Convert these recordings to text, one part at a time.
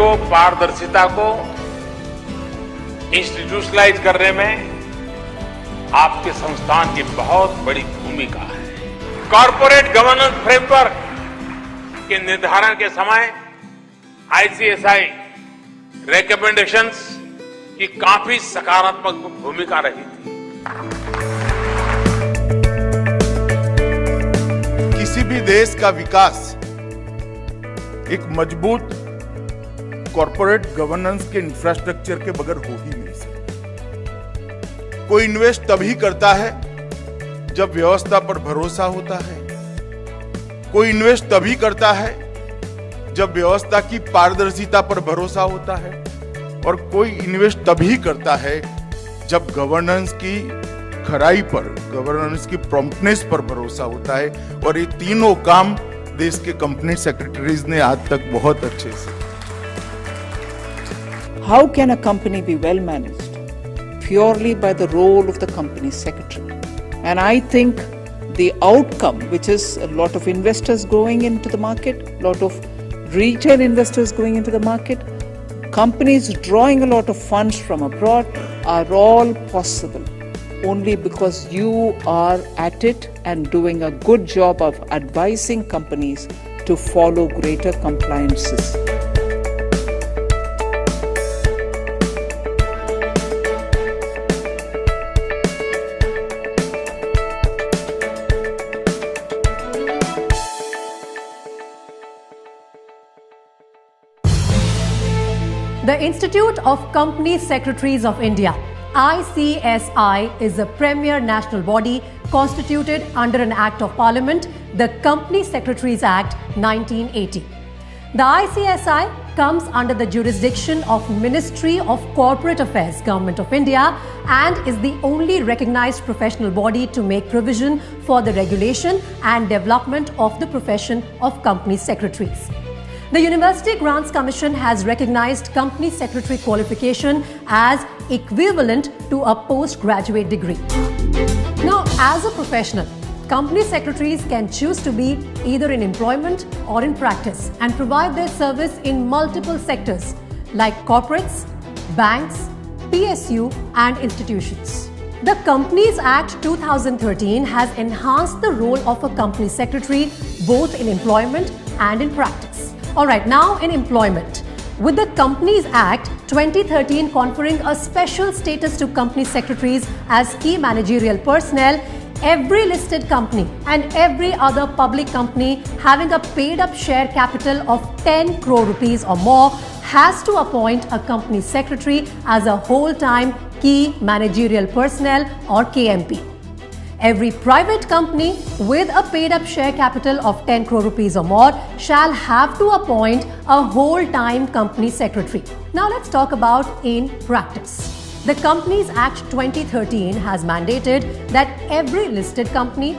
को, पारदर्शिता को इंस्टीट्यूशनलाइज करने में आपके संस्थान की बहुत बड़ी भूमिका है। कॉर्पोरेट गवर्नेंस फ्रेमवर्क के निर्धारण के समय आईसीएसआई रिकमेंडेशंस की काफी सकारात्मक भूमिका रही थी। किसी भी देश का विकास एक मजबूत कॉर्पोरेट गवर्नेंस के इंफ्रास्ट्रक्चर के बगैर हो ही नहीं सकता। कोई इन्वेस्ट तभी करता है जब व्यवस्था पर भरोसा होता है। कोई इन्वेस्ट तभी करता है जब व्यवस्था की पारदर्शिता पर भरोसा होता है, और कोई इन्वेस्ट तभी करता है जब गवर्नेंस की खराई पर, गवर्नेंस की प्रॉम्प्टनेस पर भरोसा होता है। और ये तीनों काम देश के कंपनी सेक्रेटरीज ने आज तक बहुत अच्छे से। How can a company be well managed? Purely by the role of the company secretary. And I think the outcome, which is a lot of investors going into the market, a lot of retail investors going into the market, companies drawing a lot of funds from abroad, are all possible only because you are at it and doing a good job of advising companies to follow greater compliances. The Institute of Company Secretaries of India, ICSI, is a premier national body constituted under an Act of Parliament, the Company Secretaries Act 1980. The ICSI comes under the jurisdiction of Ministry of Corporate Affairs, Government of India, and is the only recognized professional body to make provision for the regulation and development of the profession of company secretaries. The University Grants Commission has recognized company secretary qualification as equivalent to a postgraduate degree. Now, as a professional, company secretaries can choose to be either in employment or in practice and provide their service in multiple sectors like corporates, banks, PSU and institutions. The Companies Act 2013 has enhanced the role of a company secretary both in employment and in practice. Alright, now in employment. With the Companies Act 2013 conferring a special status to company secretaries as key managerial personnel, every listed company and every other public company having a paid-up share capital of 10 crore rupees or more has to appoint a company secretary as a whole-time key managerial personnel or KMP. Every private company with a paid-up share capital of 10 crore rupees or more shall have to appoint a whole-time company secretary. Now let's talk about in practice. The Companies Act 2013 has mandated that every listed company,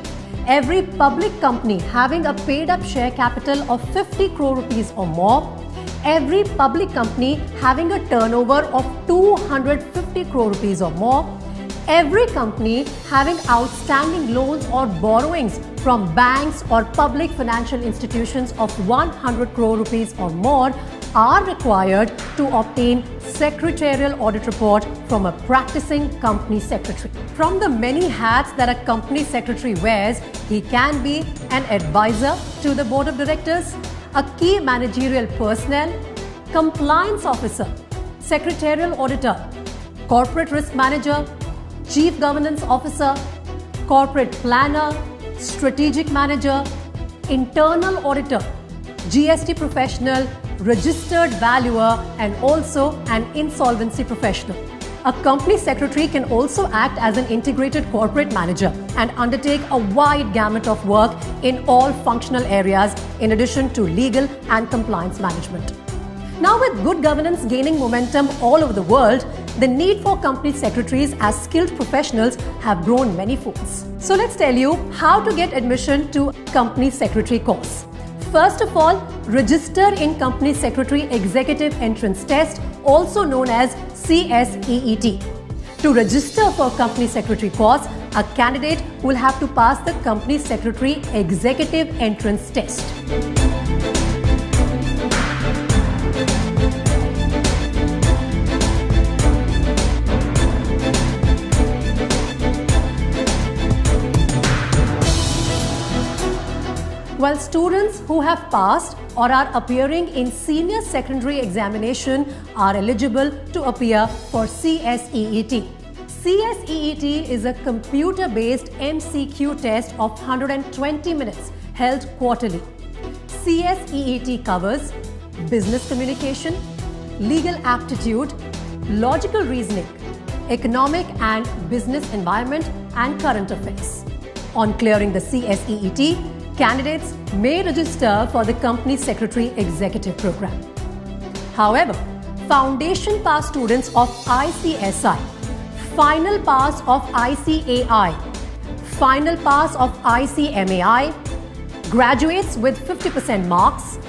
every public company having a paid-up share capital of 50 crore rupees or more, every public company having a turnover of 250 crore rupees or more, every company having outstanding loans or borrowings from banks or public financial institutions of 100 crore rupees or more are required to obtain secretarial audit report from a practicing company secretary. From the many hats that a company secretary wears, he can be an advisor to the board of directors, a key managerial personnel, compliance officer, secretarial auditor, corporate risk manager, Chief Governance Officer, Corporate Planner, Strategic Manager, Internal Auditor, GST Professional, Registered Valuer and also an Insolvency Professional. A company secretary can also act as an integrated corporate manager and undertake a wide gamut of work in all functional areas in addition to legal and compliance management. Now, with good governance gaining momentum all over the world, the need for company secretaries as skilled professionals have grown many folds. So let's tell you how to get admission to company secretary course. First of all, register in Company Secretary Executive Entrance Test, also known as CSEET. To register for Company Secretary course, a candidate will have to pass the Company Secretary Executive Entrance Test. while students who have passed or are appearing in senior secondary examination are eligible to appear for CSEET. CSEET is a computer-based MCQ test of 120 minutes held quarterly. CSEET covers business communication, legal aptitude, logical reasoning, economic and business environment, and current affairs. On clearing the CSEET, candidates may register for the Company Secretary Executive Program. However, foundation pass students of ICSI, final pass of ICAI, final pass of ICMAI, graduates with 50% marks,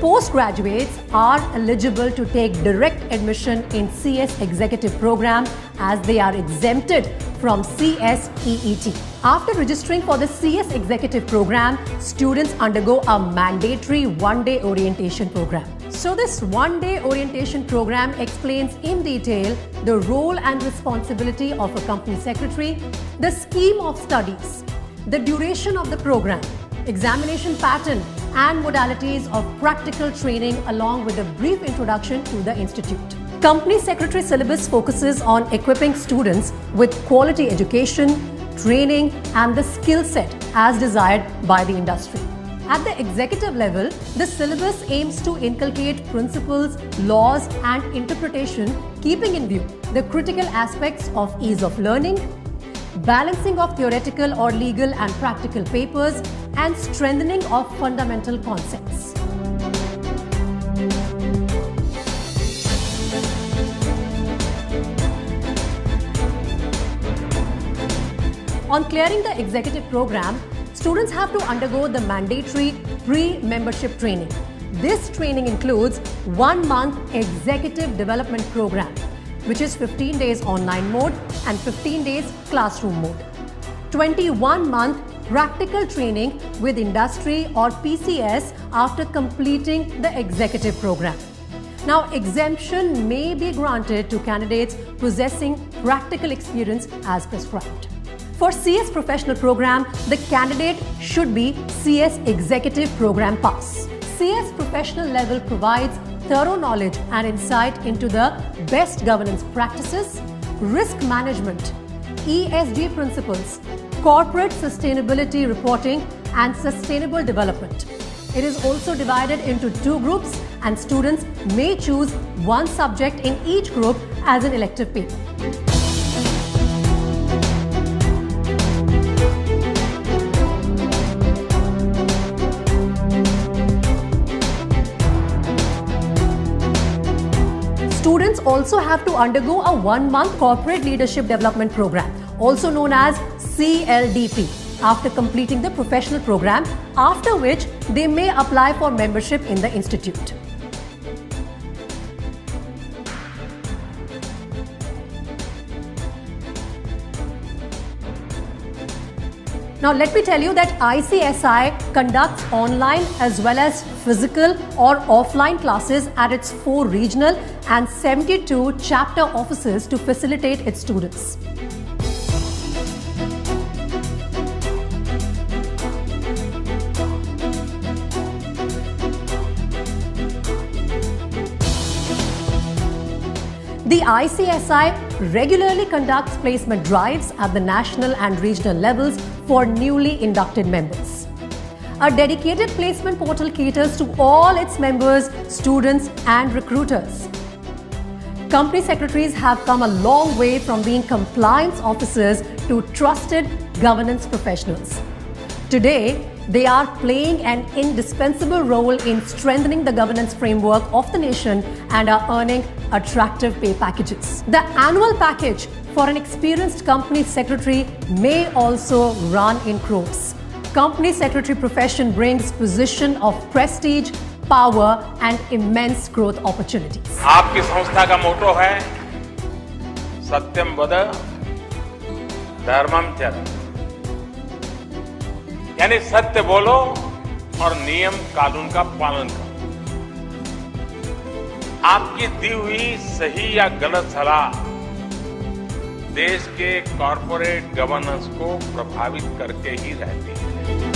postgraduates are eligible to take direct admission in CS Executive Program as they are exempted from CSEET. After registering for the CS Executive Program, students undergo a mandatory one-day orientation program. So this one-day orientation program explains in detail the role and responsibility of a company secretary, the scheme of studies, the duration of the program, examination pattern, and modalities of practical training along with a brief introduction to the institute. Company Secretary Syllabus focuses on equipping students with quality education, training, and the skill set as desired by the industry. At the executive level, the syllabus aims to inculcate principles, laws, and interpretation, keeping in view the critical aspects of ease of learning, balancing of theoretical or legal and practical papers, and strengthening of fundamental concepts. On clearing the executive program, students have to undergo the mandatory pre-membership training. This training includes 1 month executive development program, which is 15 days online mode and 15 days classroom mode. 21-month practical training with industry or PCS after completing the executive program. Now, exemption may be granted to candidates possessing practical experience as prescribed. For CS Professional Program, the candidate should be CS Executive Program Pass. CS Professional level provides thorough knowledge and insight into the best governance practices, risk management, ESG principles, corporate sustainability reporting, and sustainable development. It is also divided into 2 groups, and students may choose one subject in each group as an elective paper. Students also have to undergo a 1-month corporate leadership development program, also known as CLDP, after completing the professional program, after which they may apply for membership in the institute. Now let me tell you that ICSI conducts online as well as physical or offline classes at its 4 regional and 72 chapter offices to facilitate its students. The ICSI regularly conducts placement drives at the national and regional levels for newly inducted members. A dedicated placement portal caters to all its members, students, and recruiters. Company secretaries have come a long way from being compliance officers to trusted governance professionals. Today, they are playing an indispensable role in strengthening the governance framework of the nation and are earning attractive pay packages. The annual package for an experienced company secretary may also run in crores. Company secretary profession brings position of prestige, power, and immense growth opportunities. आपकी संस्था का मोटो है सत्यम वद धर्मम चर, यानी सत्य बोलो और नियम कानून का पालन करो। आपकी दी हुई सही या गलत सलाह देश के कॉर्पोरेट गवर्नेंस को प्रभावित करके ही रहती है।